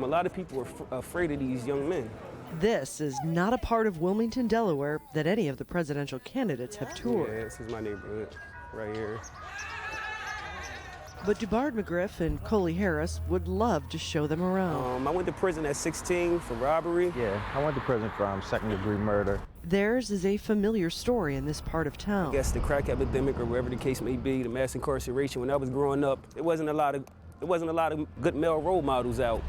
A lot of people are afraid of these young men. This is not a part of Wilmington, Delaware that any of the presidential candidates have toured. Yeah, this is my neighborhood right here. But DuBard McGriff and Coley Harris would love to show them around. I went to prison at 16 for robbery. Yeah, I went to prison for second-degree murder. Theirs is a familiar story in this part of town. I guess the crack epidemic, or whatever the case may be, the mass incarceration. When I was growing up, there wasn't a lot of good male role models out.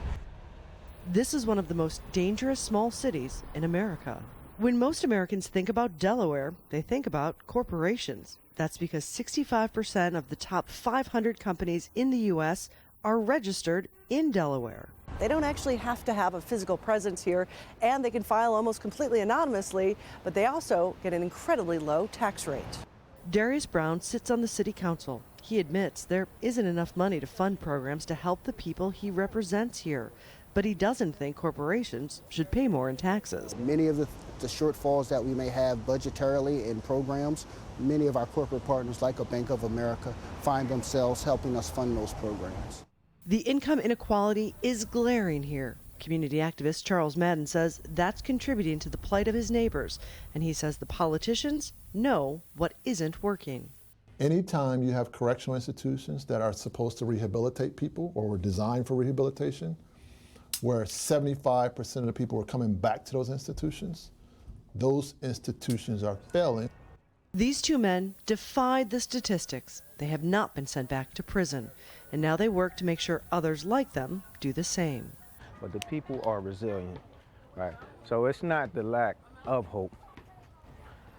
This is one of the most dangerous small cities in America. When most Americans think about Delaware, they think about corporations. That's because 65% of the top 500 companies in the U.S. are registered in Delaware. They don't actually have to have a physical presence here, and they can file almost completely anonymously, but they also get an incredibly low tax rate. Darius Brown sits on the city council. He admits there isn't enough money to fund programs to help the people he represents here, but he doesn't think corporations should pay more in taxes. Many of the shortfalls that we may have budgetarily in programs, many of our corporate partners like a Bank of America find themselves helping us fund those programs. The income inequality is glaring here. Community activist Charles Madden says that's contributing to the plight of his neighbors, and he says the politicians know what isn't working. Anytime you have correctional institutions that are supposed to rehabilitate people or were designed for rehabilitation, where 75% of the people are coming back to those institutions are failing. These two men defied the statistics. They have not been sent back to prison, and now they work to make sure others like them do the same. But the people are resilient, right? So it's not the lack of hope.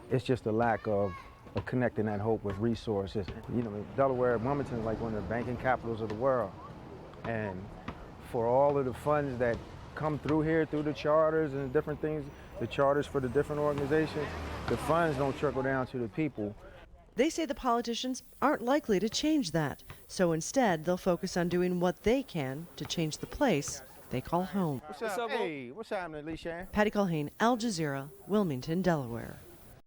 It's just the lack of connecting that hope with resources. You know, Delaware, Wilmington is like one of the banking capitals of the world. And for all of the funds that come through here, through the charters and different things, the charters for the different organizations, the funds don't trickle down to the people. They say the politicians aren't likely to change that, so instead they'll focus on doing what they can to change the place they call home. What's up? Hey, what's happening, Lee Shan? Patty Culhane, Al Jazeera, Wilmington, Delaware.